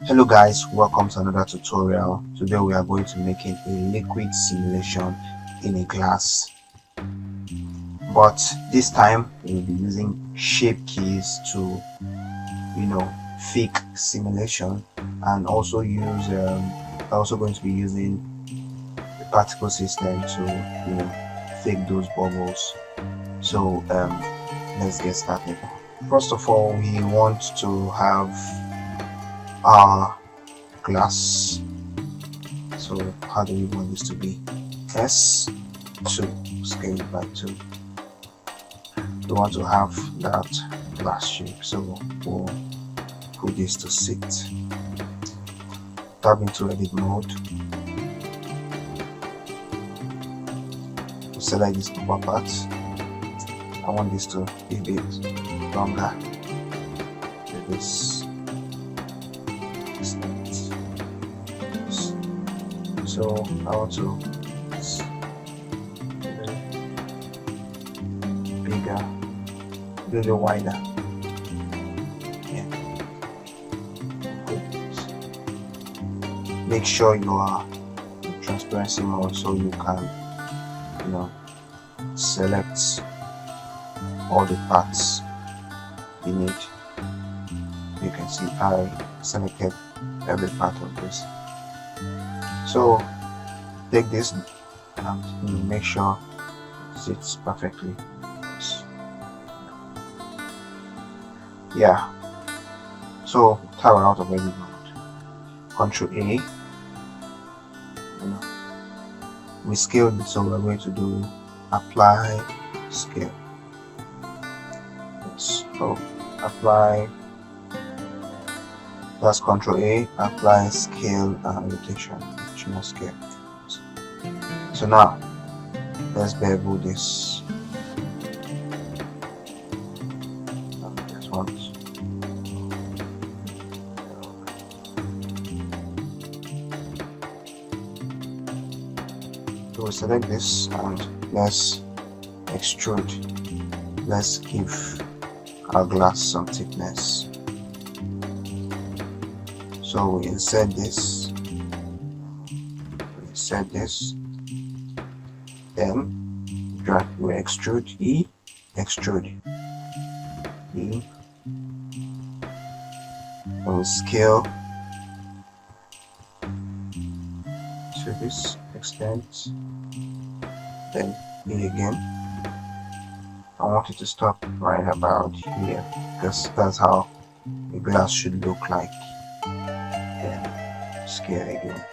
Hello guys, welcome to another tutorial. Today we are going to make a liquid simulation in a glass, but this time we'll be using shape keys to fake simulation, and also use also going to be using the particle system to fake those bubbles. So let's get started. First of all, we want to have our glass. So how do we want this to be? S2, scale it by 2. We want to have that glass shape, so we'll put this to sit. Tab into edit mode. We'll select this upper part. I want this to be a bit longer. This. So I want to bigger, a little wider. Yeah. Make sure you are in transparency mode so you can, select all the parts you need. You can see I selected every part of this. So take this and make sure it sits perfectly. Yeah. So tower out of edit mode. Control A. We scaled it, so we're going to do apply scale. So apply. That's Control A. Apply scale and rotation. Scale. So now let's bevel this. This one. So we'll select this and let's extrude. Let's give our glass some thickness. So we insert this. Set this, then drag, we extrude E, extrude E, and we scale to this extent, then E again. I want it to stop right about here because that's how the glass should look like. Then scale again.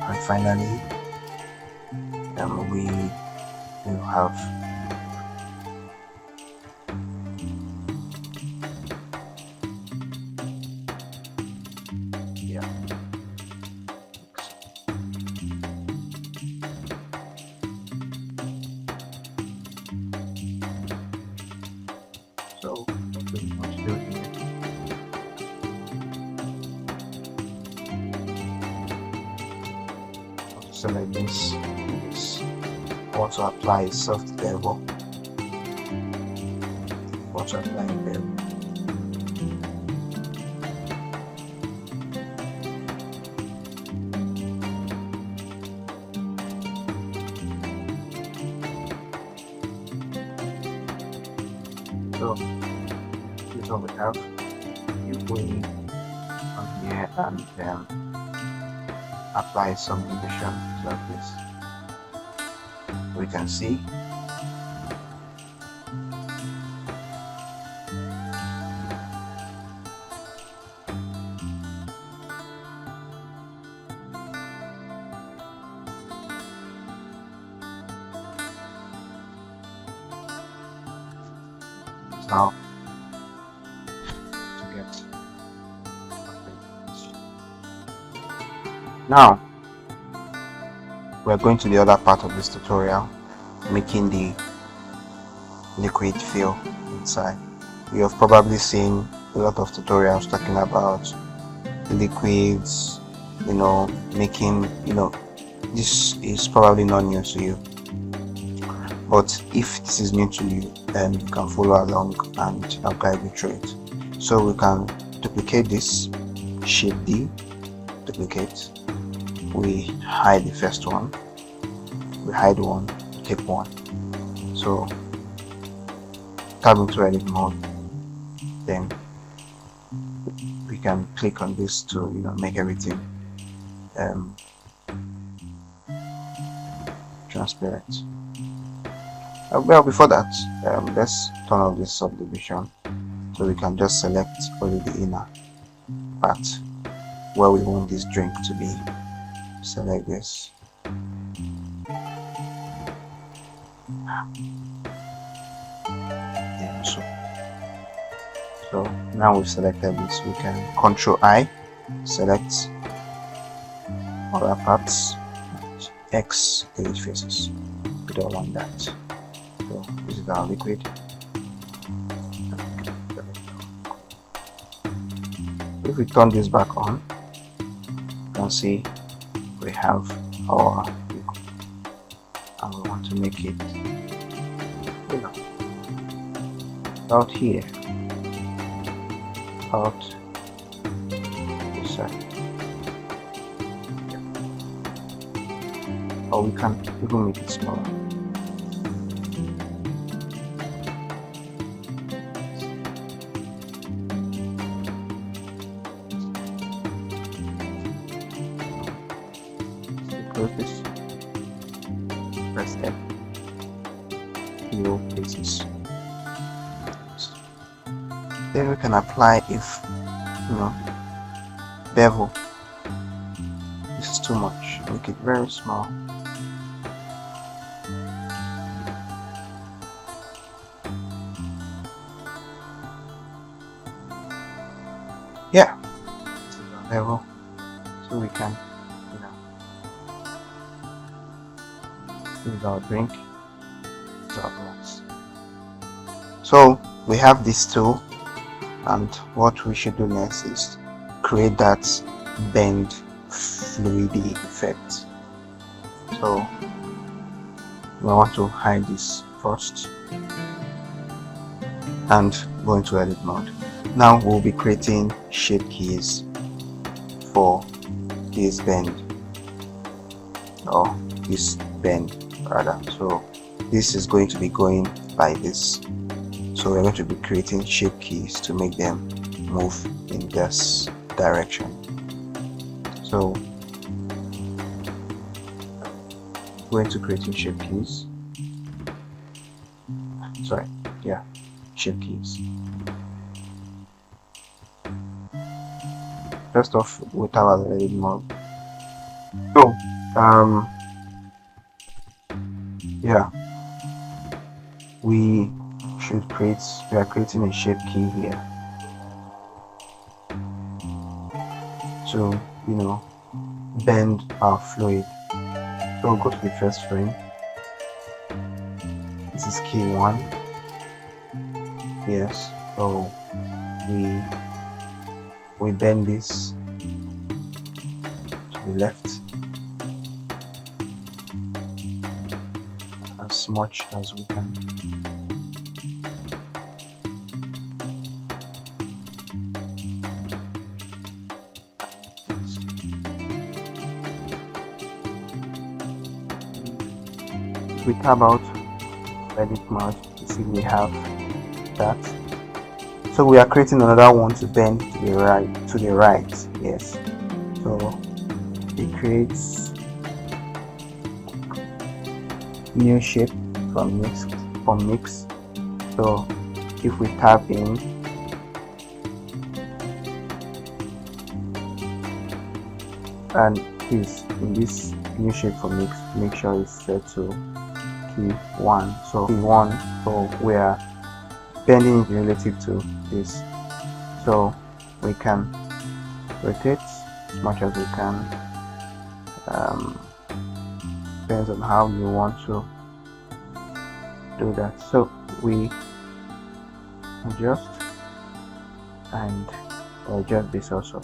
And finally, we will have so what we want to do here. Select this. Want to apply a soft bevel. Want to apply a bevel. So this is what we have. If we come here and apply some illusion like this, we can see how to get. Now we're going to the other part of this tutorial, making the liquid fill inside. You have probably seen a lot of tutorials talking about liquids, making, this is probably not new to you, but if this is new to you, then you can follow along and I'll guide you through it. So we can duplicate this Shift D, duplicate. We hide the first one, we hide one, take one. So tab into edit mode, then we can click on this to make everything transparent. Well, before that, let's turn off this subdivision, so we can just select only the inner part where we want this drink to be. Select this. So now we've selected this, we can Ctrl I, select other parts, X, delete faces. We don't want that. So this is our liquid. If we turn this back on, you can see we have our liquid, and we want to make it out here, out this side. Or we can even make it smaller. Close this, press F, new places. Then we can apply if bevel. This is too much, make it very small. Yeah, this is our bevel, so we can use our drink, use our glass. So we have these two, and what we should do next is create that bend fluidity effect. So we want to hide this first and go into edit mode. Now we'll be creating shape keys for this bend, or this bend rather. So this is going to be going like this. So we're going to be creating shape keys to make them move in this direction. So going to creating shape keys. Shape keys. First off, we'll have a edit mode. So we are creating a shape key here to bend our fluid. So we'll go to the first frame. This is key 1. Yes, so we bend this to the left as much as we can. We tab out edit mode, you see we have that. So we are creating another one to bend to the right. Yes, so it creates new shape from mix. So if we tap in, and is in this new shape from mix, make sure it's set to key 1. So key 1, so we are bending it relative to this, so we can rotate as much as we can. Depends on how you want to do that. So we adjust and adjust this also.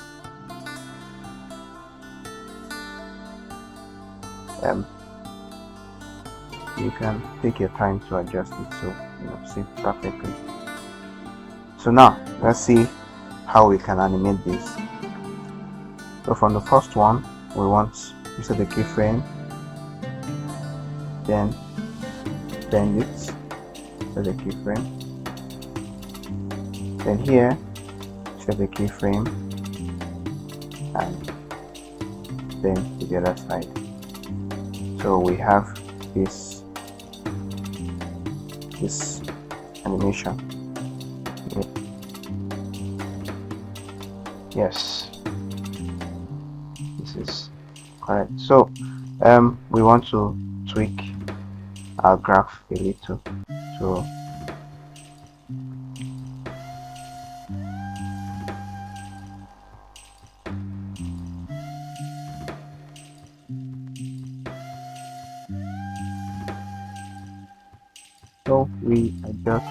You can take your time to adjust it so see perfectly. So now let's see how we can animate this. So from the first one, we want to set the keyframe, then bend it, set the keyframe, then here set the keyframe, and then to the other side. So we have this animation. Yes, this is correct. So we want to tweak our graph a little. So we adjust.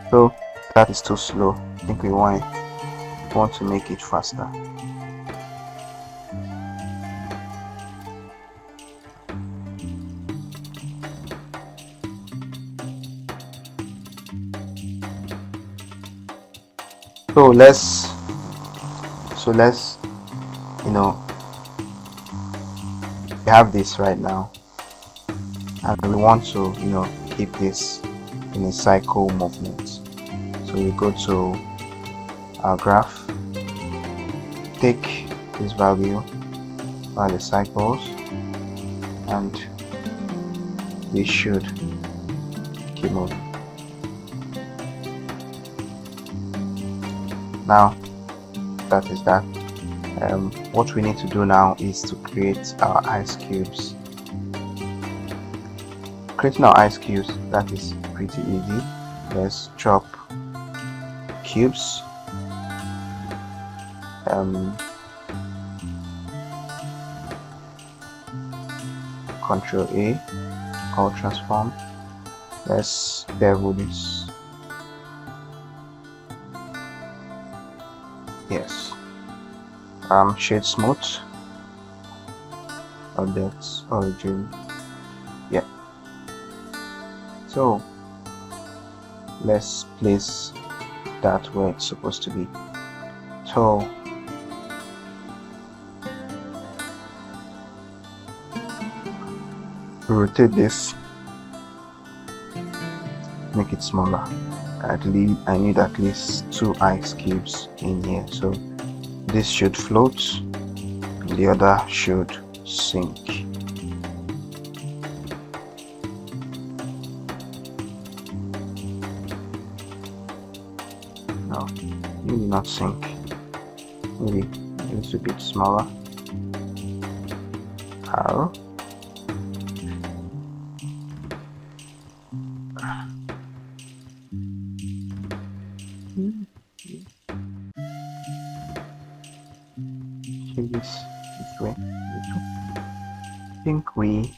So that is too slow. I think we want to make it faster. So let's we have this right now, and we want to keep this in a cycle movement. So we go to our graph, take this value by the cycles, and we should keep moving. Now that is that. What we need to do now is to create our ice cubes. Creating our ice cubes, that is pretty easy. Let's drop cubes, Control A, or transform. Let's bevel this. Yes. Shade smooth, objects, origin. Yeah. So let's place that where it's supposed to be. So rotate this, make it smaller. I need at least 2 ice cubes in here. So this should float, the other should sink. No, maybe not sink, maybe a little bit smaller. Arrow. This way. I think we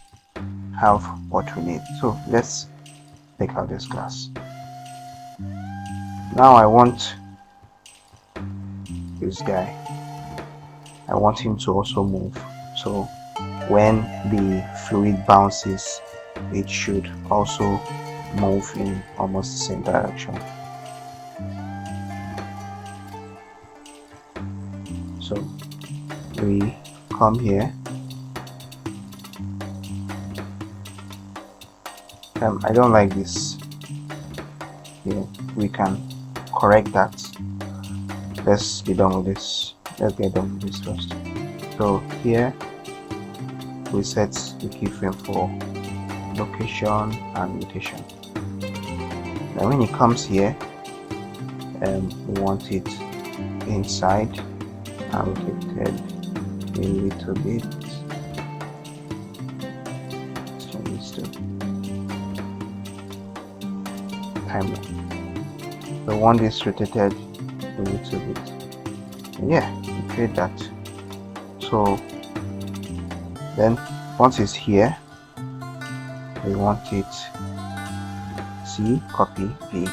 have what we need. So let's take out this glass. Now I want this guy. I want him to also move. So when the fluid bounces, it should also move in almost the same direction. So we come here. I don't like this. Yeah, we can correct that. Let's be done with this. Let's get done with this first. So here we set the keyframe for location and rotation. Now when it comes here, we want it inside and rotated a little bit. Let's change this to timeline. So want this rotated a little bit. Yeah, we create that. So then once it's here, we want it C, copy V,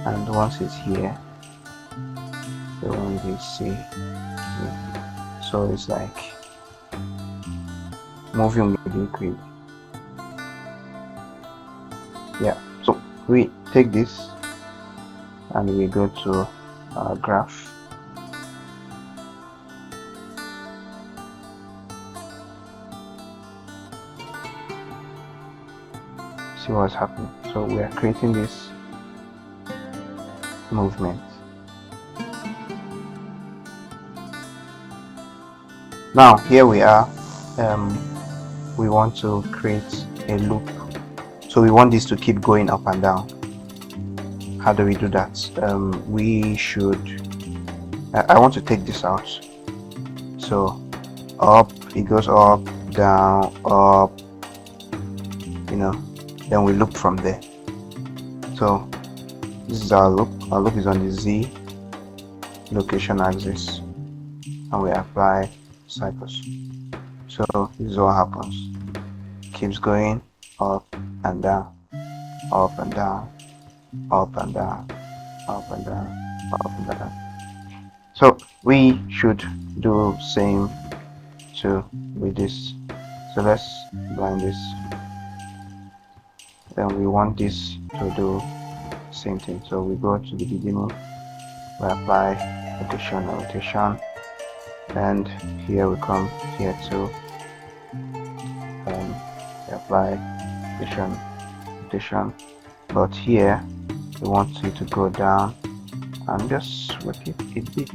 and once it's here, we want this C. Yeah. So it's like moving with the liquid. Yeah, so we take this and we go to our graph. See what's happening. So we are creating this movement. Now here we are. We want to create a loop, so we want this to keep going up and down. How do we do that? We should, I want to take this out, so up, it goes up, down, up, then we loop from there. So this is our loop. Our loop is on the Z location axis, and we apply cycles. So this is what happens. Keeps going up and down, up and down, up and down, up and down, up and down. So we should do same too with this. So let's blind this. Then we want this to do same thing. So we go to the beginning, we apply rotation, and here we come here too, and we apply rotation, but here we want it to go down and just rotate a bit.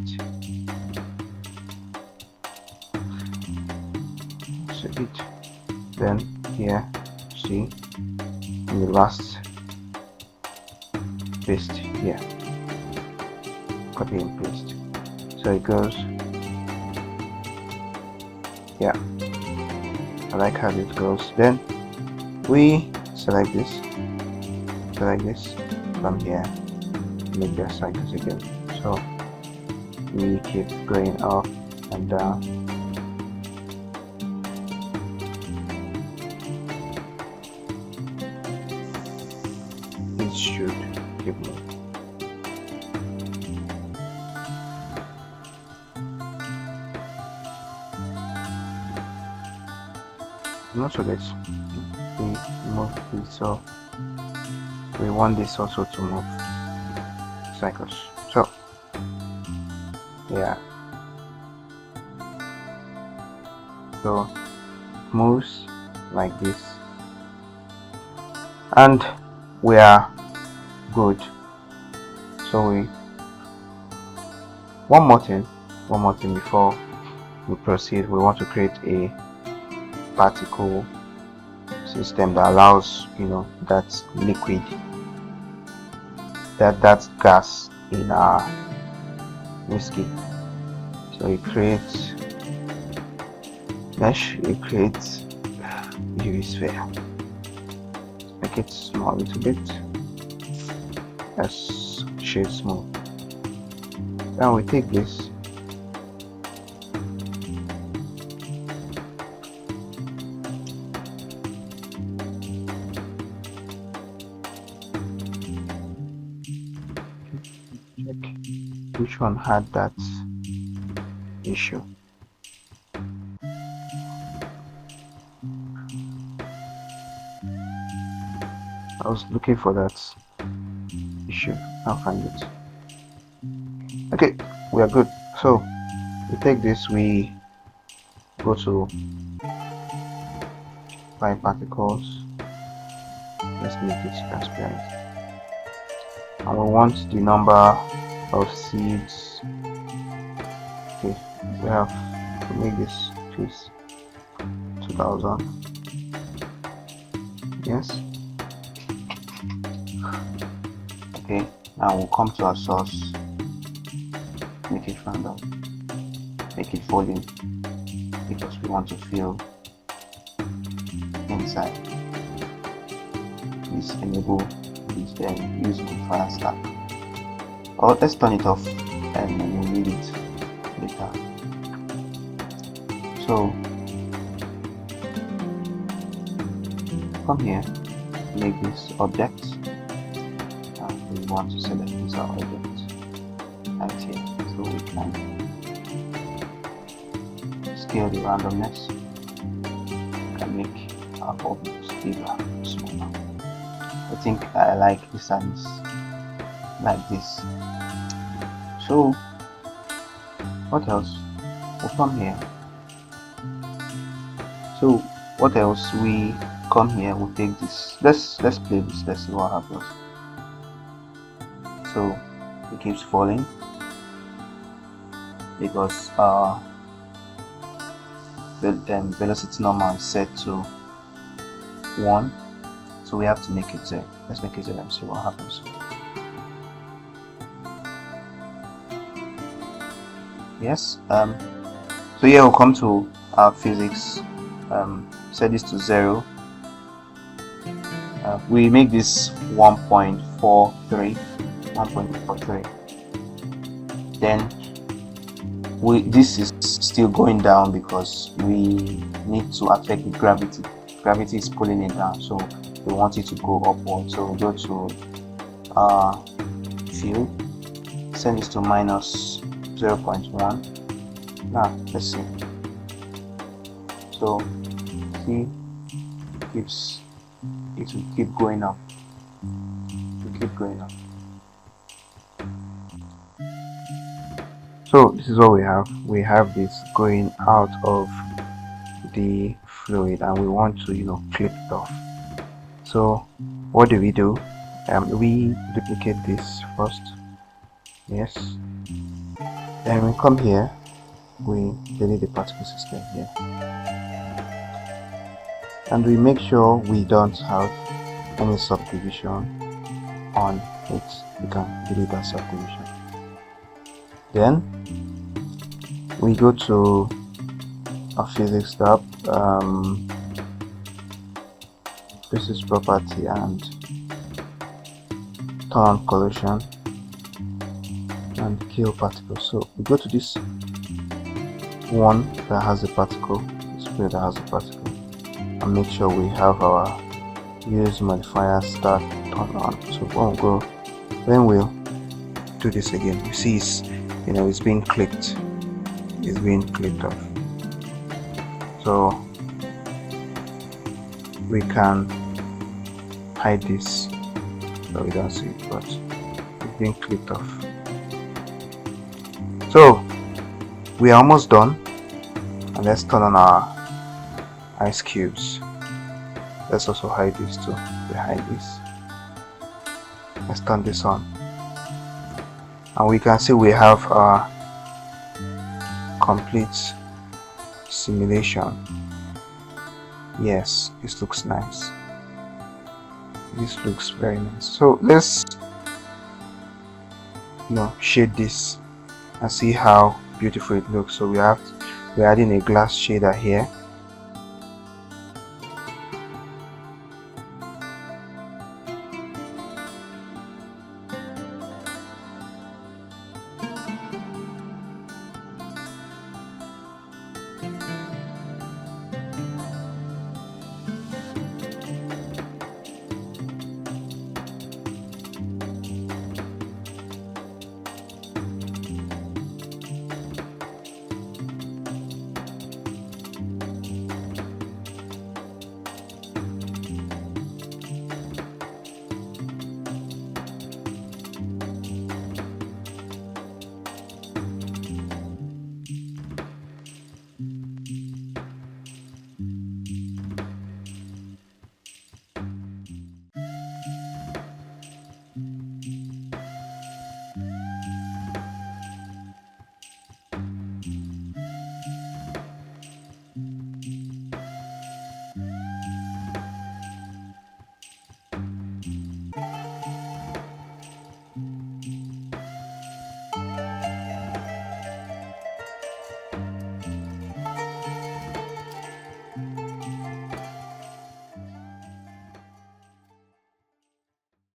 Just a bit. Then here, see, in the last paste here, copy and paste, so it goes. Yeah, I like how it goes. Then we select this from here, make their cycles again. So we keep going up and down. It should keep moving. Not so that we move it, so we want this also to move cycles. So yeah, so moves like this, and we are good. So we one more thing before we proceed. We want to create a particle system that allows that liquid, that gas in our whiskey. So it creates mesh, it creates UV sphere. Make it small a little bit, as shade smooth. Then we take this, check which one had that issue. I was looking for that issue. I'll find it. Okay, we are good. So we take this, we go to apply particles. Let's make it transparent, and we want the number of seeds. Okay, we have to make this please 2000. Yes. Okay, now we'll come to our source, make it random, make it falling, because we want to fill inside. Please enable this, then use modifier stack, or let's turn it off and we'll need it later. So come here, make this object. We want to select this our object right here, so we can scale the randomness. We can make our objects bigger, smaller. I think I like this size like this. So what else? We'll come here. So what else? We come here, we'll take this. Let's play this, let's see what happens. So it keeps falling because the velocity normal is set to 1, so we have to make it 0. Let's make it 0 and see what happens. Yes, so here we'll come to our physics, set this to 0. We make this 1.43, then this is still going down because we need to affect the gravity. Gravity is pulling it down, so we want it to go upward. So we go to field, send this to minus 0.1. now let's see. So see, it will keep going up. So this is what we have. We have this going out of the fluid and we want to clip it off. So what do? We duplicate this first. Yes, then we come here, we delete the particle system here, and we make sure we don't have any subdivision on it. We can delete that subdivision. Then we go to a physics tab, physics property, and turn on collision and kill particle. So we go to this one that has a particle, display that has a particle, and make sure we have our use modifier start turned on. So when we'll do this again, you see it's being clicked. It's being clicked off. So we can hide this so we don't see it, but it's being clicked off. So we are almost done, and let's turn on our ice cubes. Let's also hide this too. Behind this, let's turn this on, and we can see we have our complete simulation. Yes, this looks nice. This looks very nice. So let's shade this and see how beautiful it looks. So we're adding a glass shader here.